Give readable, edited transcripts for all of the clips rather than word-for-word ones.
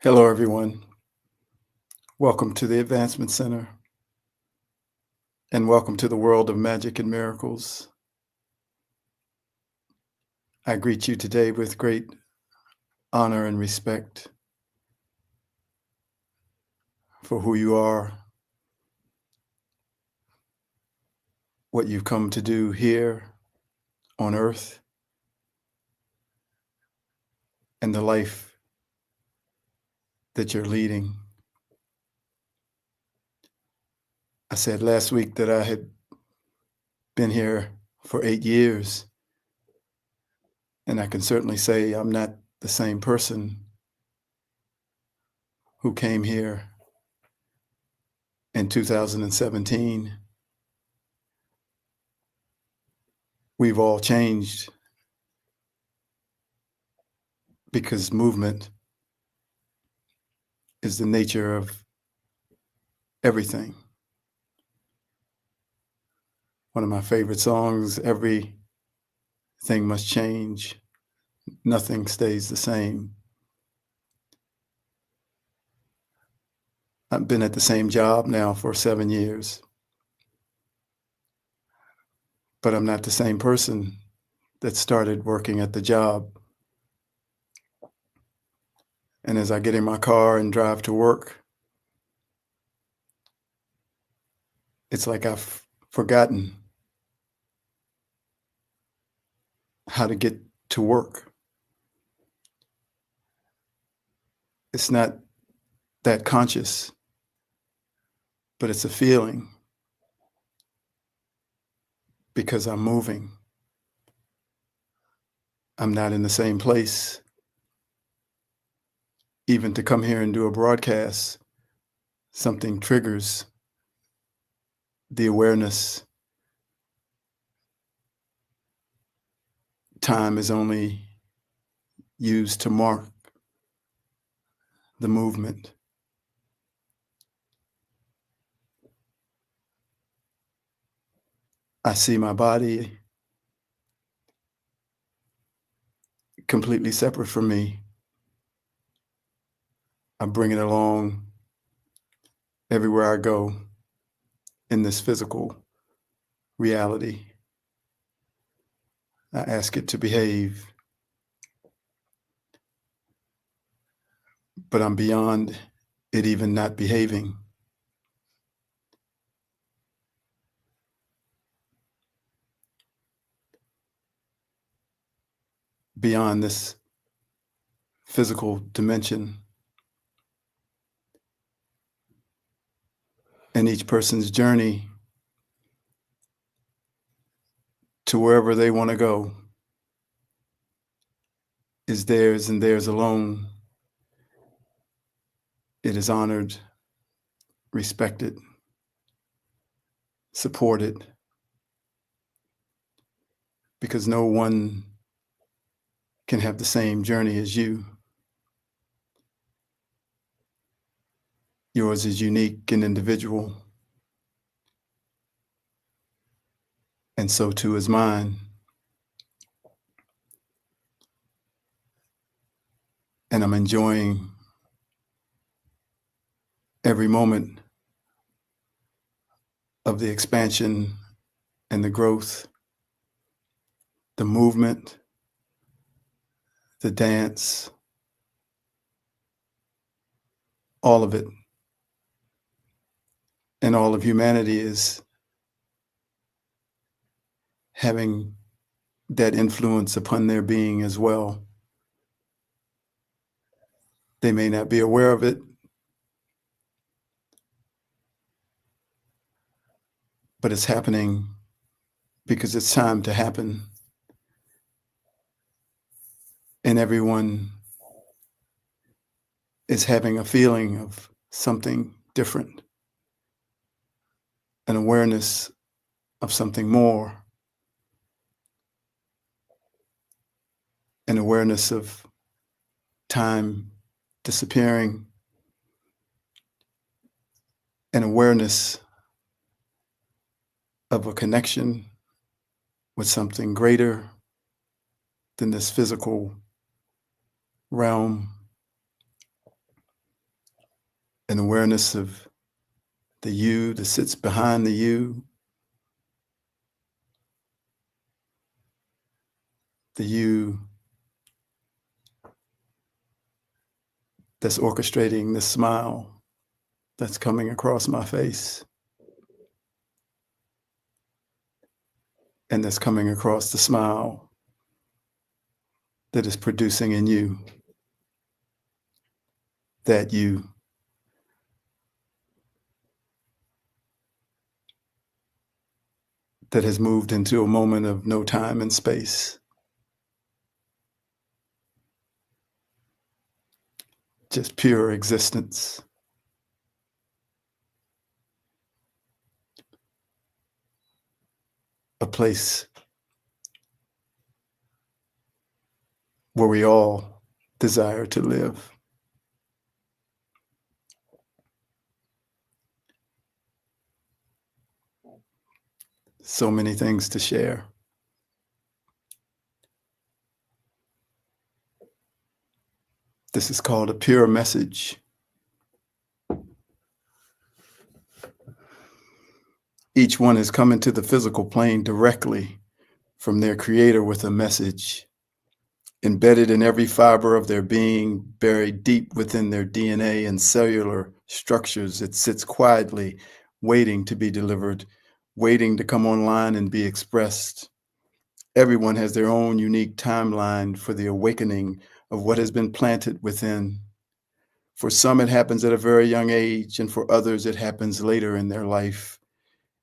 Hello, everyone. Welcome to the Advancement Center and welcome to the world of magic and miracles. I greet you today with great honor and respect for who you are, what you've come to do here on earth, and the life that you're leading. I said last week that I had been here for 8 years, and I can certainly say I'm not the same person who came here in 2017. We've all changed because movement is the nature of everything. One of my favorite songs, everything must change, nothing stays the same. I've been at the same job now for 7 years, but I'm not the same person that started working at the job. And as I get in my car and drive to work, it's like I've forgotten how to get to work. It's not that conscious, but it's a feeling because I'm moving. I'm not in the same place. Even to come here and do a broadcast, something triggers the awareness. Time is only used to mark the movement. I see my body completely separate from me. I bring it along everywhere I go in this physical reality. I ask it to behave, but I'm beyond it even not behaving. Beyond this physical dimension. And each person's journey to wherever they want to go is theirs and theirs alone. It is honored, respected, supported, because no one can have the same journey as you. Yours is unique and individual, and so too is mine. And I'm enjoying every moment of the expansion and the growth, the movement, the dance, all of it. And all of humanity is having that influence upon their being as well. They may not be aware of it, but it's happening because it's time to happen. And everyone is having a feeling of something different, an awareness of something more, an awareness of time disappearing, an awareness of a connection with something greater than this physical realm. awareness of the you that sits behind the you, the you that's orchestrating the smile that's coming across my face and that's coming across the smile that is producing in you that you. That has moved into a moment of no time and space. Just pure existence. A place where we all desire to live. So many things to share. This is called a pure message. Each one has come into the physical plane directly from their creator with a message, embedded in every fiber of their being, buried deep within their DNA and cellular structures. It sits quietly, waiting to be delivered, waiting to come online and be expressed. Everyone has their own unique timeline for the awakening of what has been planted within. For some, it happens at a very young age, and for others, it happens later in their life.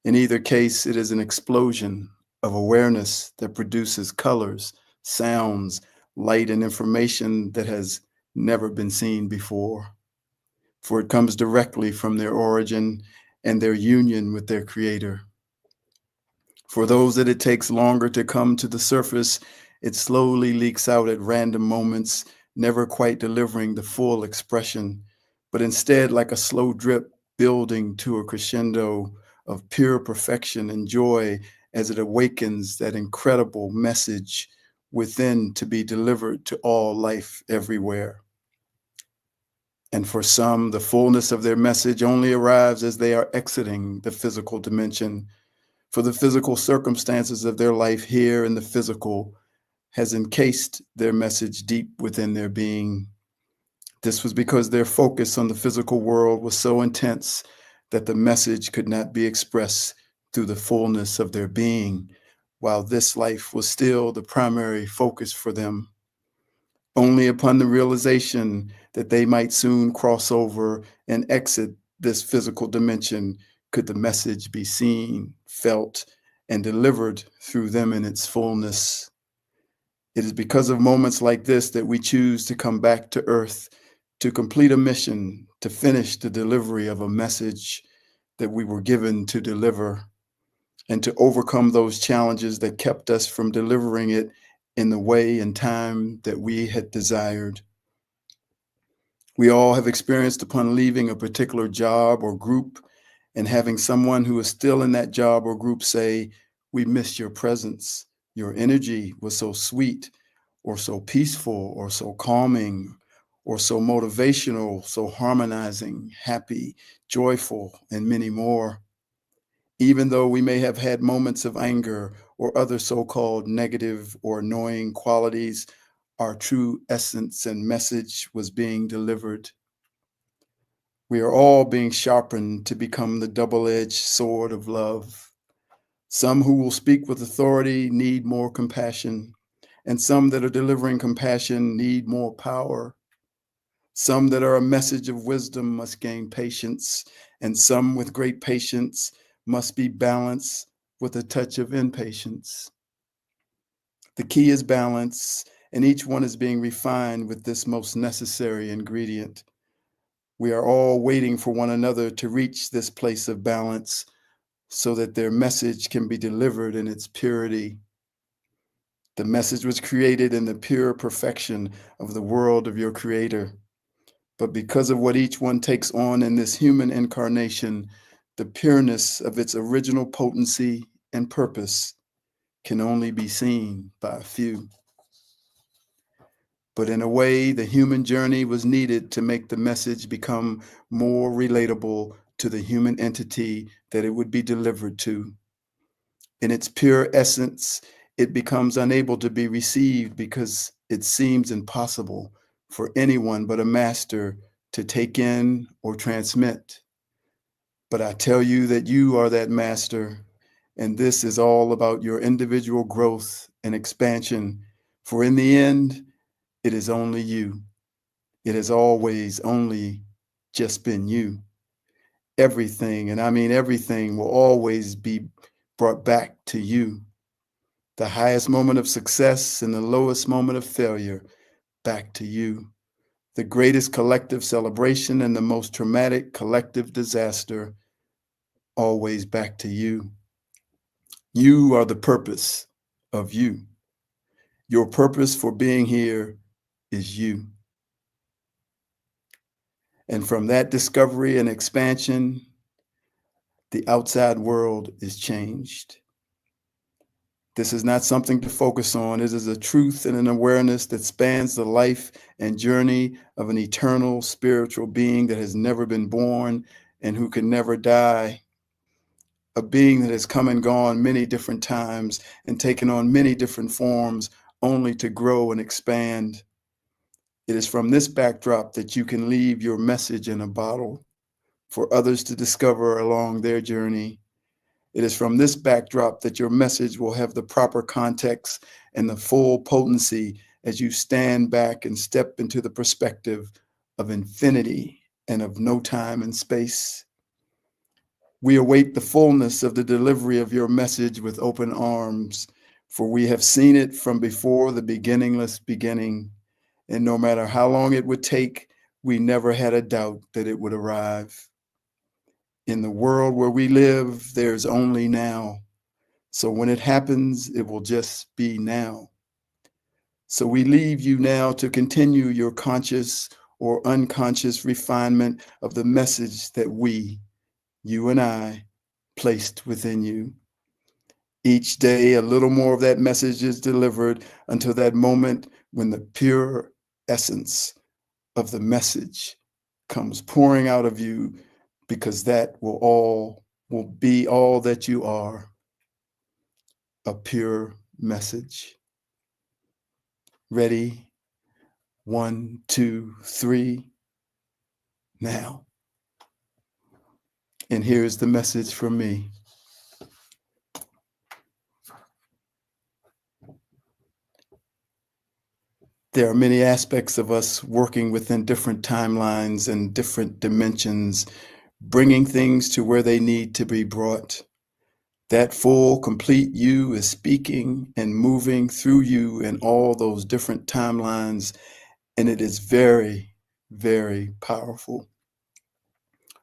In either case, it is an explosion of awareness that produces colors, sounds, light, and information that has never been seen before. For it comes directly from their origin and their union with their creator. For those that it takes longer to come to the surface, it slowly leaks out at random moments, never quite delivering the full expression, but instead like a slow drip building to a crescendo of pure perfection and joy as it awakens that incredible message within to be delivered to all life everywhere. And for some, the fullness of their message only arrives as they are exiting the physical dimension. For the physical circumstances of their life here in the physical has encased their message deep within their being. This was because their focus on the physical world was so intense that the message could not be expressed through the fullness of their being, while this life was still the primary focus for them. Only upon the realization that they might soon cross over and exit this physical dimension could the message be seen, felt, and delivered through them in its fullness. It is because of moments like this that we choose to come back to Earth, to complete a mission, to finish the delivery of a message that we were given to deliver, and to overcome those challenges that kept us from delivering it in the way and time that we had desired. We all have experienced upon leaving a particular job or group and having someone who is still in that job or group say, "We miss your presence. Your energy was so sweet, or so peaceful, or so calming, or so motivational, so harmonizing, happy, joyful, and many more." Even though we may have had moments of anger or other so-called negative or annoying qualities, our true essence and message was being delivered. We are all being sharpened to become the double-edged sword of love. Some who will speak with authority need more compassion, and some that are delivering compassion need more power. Some that are a message of wisdom must gain patience, and some with great patience must be balanced with a touch of impatience. The key is balance, and each one is being refined with this most necessary ingredient. We are all waiting for one another to reach this place of balance so that their message can be delivered in its purity. The message was created in the pure perfection of the world of your creator. But because of what each one takes on in this human incarnation, the pureness of its original potency and purpose can only be seen by a few. but in a way, the human journey was needed to make the message become more relatable to the human entity that it would be delivered to. In its pure essence, it becomes unable to be received because it seems impossible for anyone but a master to take in or transmit. But I tell you that you are that master, and this is all about your individual growth and expansion. For in the end, it is only you. It has always only just been you. Everything, and I mean everything, will always be brought back to you. The highest moment of success and the lowest moment of failure, back to you. The greatest collective celebration and the most traumatic collective disaster, always back to you. You are the purpose of you. Your purpose for being here is you. And from that discovery and expansion, the outside world is changed. This is not something to focus on. It is a truth and an awareness that spans the life and journey of an eternal spiritual being that has never been born and who can never die. A being that has come and gone many different times and taken on many different forms only to grow and expand. It is from this backdrop that you can leave your message in a bottle for others to discover along their journey. It is from this backdrop that your message will have the proper context and the full potency as you stand back and step into the perspective of infinity and of no time and space. We await the fullness of the delivery of your message with open arms, for we have seen it from before the beginningless beginning, and no matter how long it would take, we never had a doubt that it would arrive. In the world where we live, there's only now. So when it happens, it will just be now. So we leave you now to continue your conscious or unconscious refinement of the message that we, you and I, placed within you. Each day, a little more of that message is delivered until that moment when the pure essence of the message comes pouring out of you, because that will be all that you are, a pure message. Ready? 1, 2, 3, now. And here's the message from me. There are many aspects of us working within different timelines and different dimensions, bringing things to where they need to be brought. That full, complete you is speaking and moving through you in all those different timelines, and it is very, very powerful.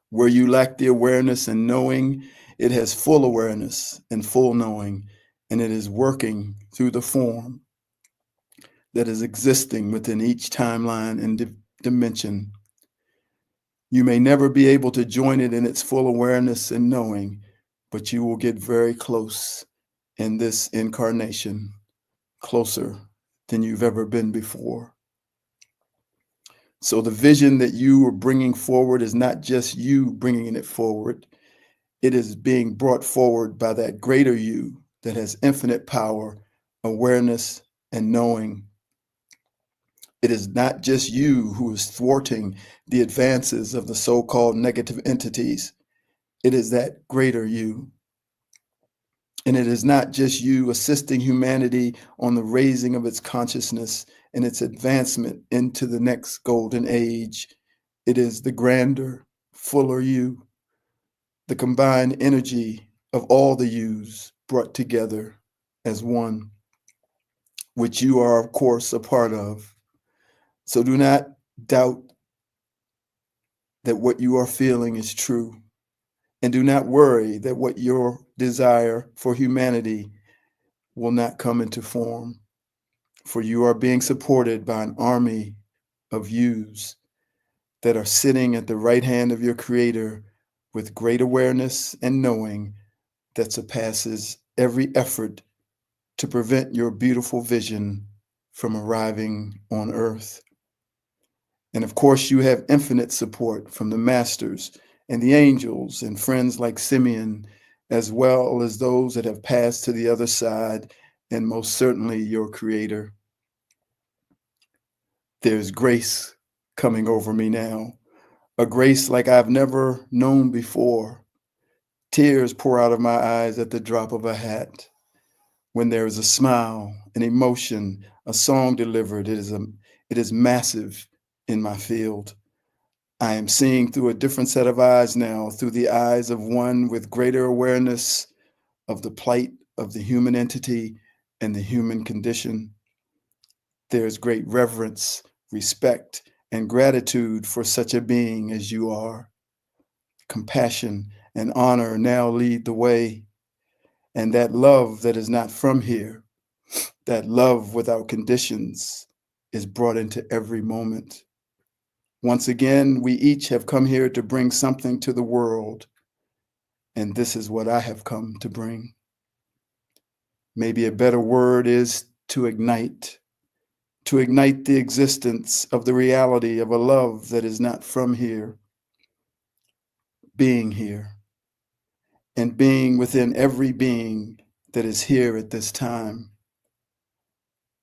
Where you lack the awareness and knowing, it has full awareness and full knowing, and it is working through the form that is existing within each timeline and dimension. You may never be able to join it in its full awareness and knowing, but you will get very close in this incarnation, closer than you've ever been before. So the vision that you are bringing forward is not just you bringing it forward. It is being brought forward by that greater you that has infinite power, awareness, and knowing. It is not just you who is thwarting the advances of the so-called negative entities. It is that greater you. And it is not just you assisting humanity on the raising of its consciousness and its advancement into the next golden age. It is the grander, fuller you, the combined energy of all the yous brought together as one, which you are, of course, a part of. So do not doubt that what you are feeling is true. And do not worry that what your desire for humanity will not come into form. For you are being supported by an army of yous that are sitting at the right hand of your Creator with great awareness and knowing that surpasses every effort to prevent your beautiful vision from arriving on earth. And of course, you have infinite support from the masters and the angels and friends like Simeon, as well as those that have passed to the other side, and most certainly your creator. There's grace coming over me now, a grace like I've never known before. Tears pour out of my eyes at the drop of a hat. When there is a smile, an emotion, a song delivered, it is massive in my field. I am seeing through a different set of eyes now, through the eyes of one with greater awareness of the plight of the human entity and the human condition. There is great reverence, respect, and gratitude for such a being as you are. Compassion and honor now lead the way. And that love that is not from here, that love without conditions, is brought into every moment. Once again, we each have come here to bring something to the world, and this is what I have come to bring. Maybe a better word is to ignite the existence of the reality of a love that is not from here, being here, and being within every being that is here at this time.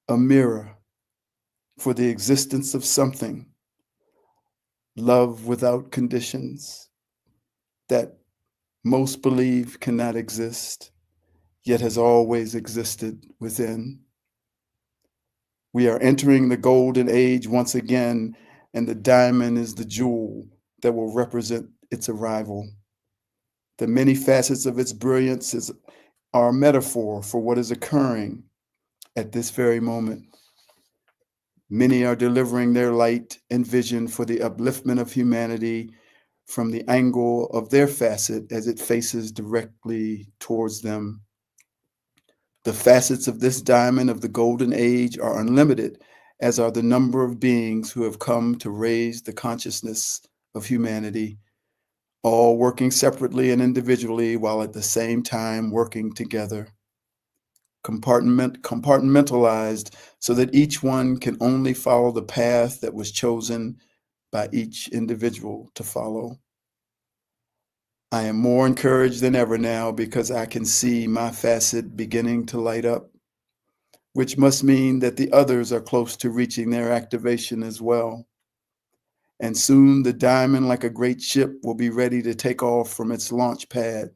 A mirror for the existence of something, love without conditions, that most believe cannot exist, yet has always existed within. We are entering the golden age once again, and the diamond is the jewel that will represent its arrival. The many facets of its brilliance are a metaphor for what is occurring at this very moment. Many are delivering their light and vision for the upliftment of humanity from the angle of their facet as it faces directly towards them. The facets of this diamond of the golden age are unlimited, as are the number of beings who have come to raise the consciousness of humanity, all working separately and individually while at the same time working together. Compartmentalized so that each one can only follow the path that was chosen by each individual to follow. I am more encouraged than ever now because I can see my facet beginning to light up, which must mean that the others are close to reaching their activation as well. And soon the diamond, like a great ship, will be ready to take off from its launch pad.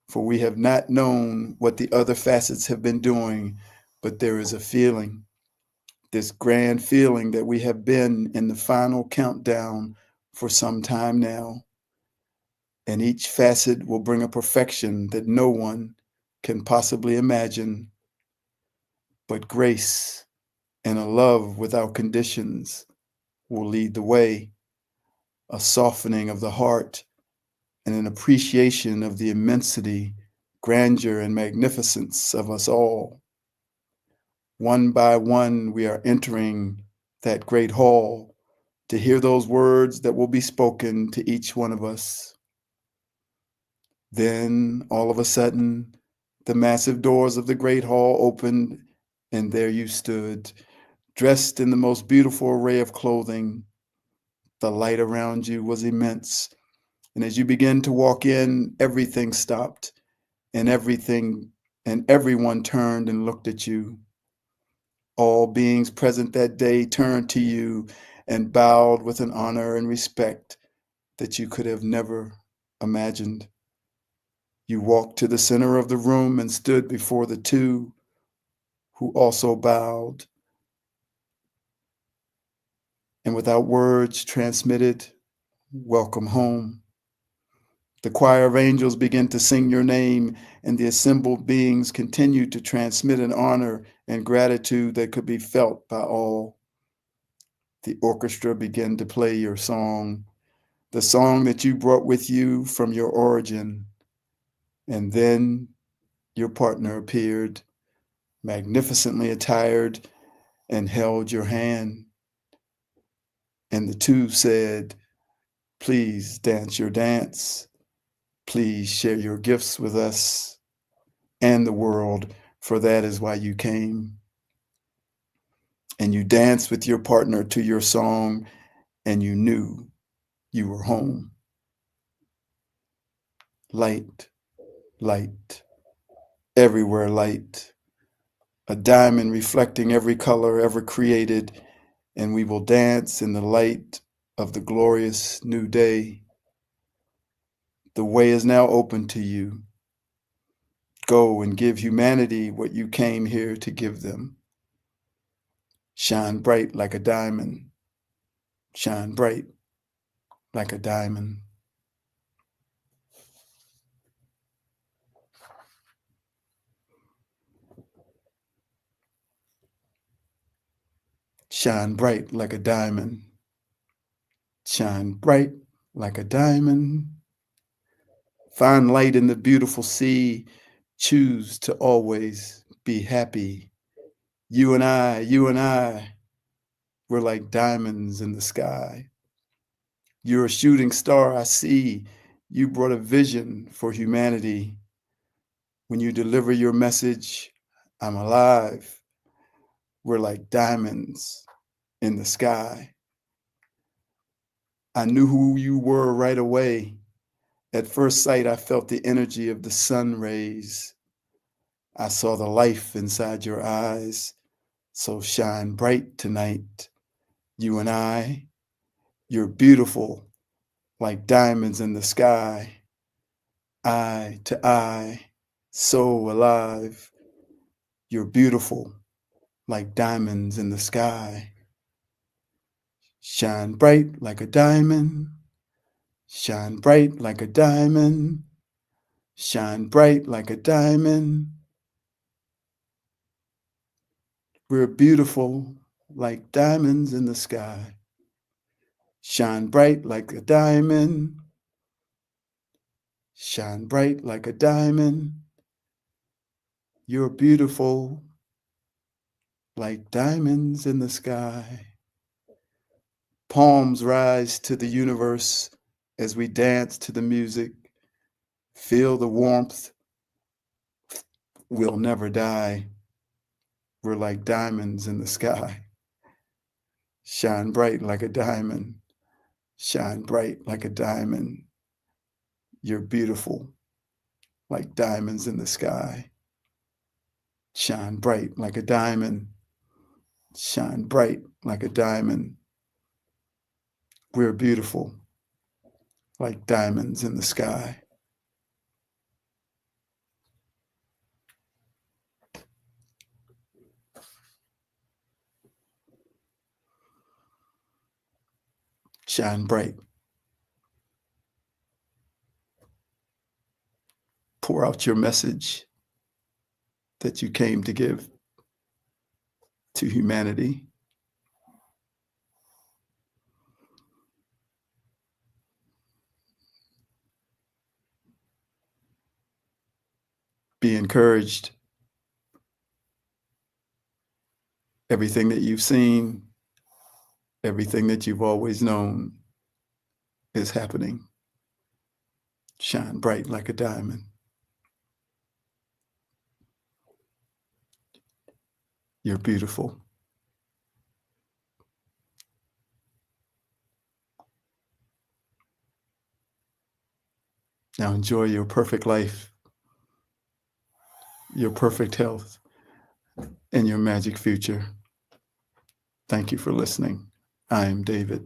For we have not known what the other facets have been doing, but there is a feeling, this grand feeling that we have been in the final countdown for some time now. And each facet will bring a perfection that no one can possibly imagine. But grace and a love without conditions will lead the way, a softening of the heart and an appreciation of the immensity, grandeur, and magnificence of us all. One by one, we are entering that great hall to hear those words that will be spoken to each one of us. Then, all of a sudden, the massive doors of the great hall opened, and there you stood, dressed in the most beautiful array of clothing. The light around you was immense, and as you began to walk in, everything stopped, and everyone turned and looked at you. All beings present that day turned to you and bowed with an honor and respect that you could have never imagined. You walked to the center of the room and stood before the two who also bowed, and without words transmitted, "Welcome home." The choir of angels began to sing your name, and the assembled beings continued to transmit an honor and gratitude that could be felt by all. The orchestra began to play your song, the song that you brought with you from your origin. And then your partner appeared, magnificently attired, and held your hand. And the two said, "Please dance your dance. Please share your gifts with us and the world, for that is why you came." and you danced with your partner to your song, and you knew you were home. Light, light, everywhere light, a diamond reflecting every color ever created, and we will dance in the light of the glorious new day. The way is now open to you. Go and give humanity what you came here to give them. Shine bright like a diamond. Shine bright like a diamond. Shine bright like a diamond. Shine bright like a diamond. Find light in the beautiful sea. Choose to always be happy. You and I, we're like diamonds in the sky. You're a shooting star I see. You brought a vision for humanity. When you deliver your message, I'm alive. We're like diamonds in the sky. I knew who you were right away. At first sight, I felt the energy of the sun rays. I saw the life inside your eyes. So shine bright tonight. You and I, you're beautiful like diamonds in the sky. Eye to eye, so alive. You're beautiful like diamonds in the sky. Shine bright like a diamond. Shine bright like a diamond. Shine bright like a diamond. We're beautiful like diamonds in the sky. Shine bright like a diamond. Shine bright like a diamond. You're beautiful like diamonds in the sky. Palms rise to the universe as we dance to the music. Feel the warmth. We'll never die. We're like diamonds in the sky. Shine bright like a diamond. Shine bright like a diamond. You're beautiful like diamonds in the sky. Shine bright like a diamond. Shine bright like a diamond. We're beautiful like diamonds in the sky. Shine bright. Pour out your message that you came to give to humanity. Be encouraged. Everything that you've seen, everything that you've always known is happening. Shine bright like a diamond. You're beautiful. Now enjoy your perfect life, your perfect health, and your magic future. Thank you for listening. I am David.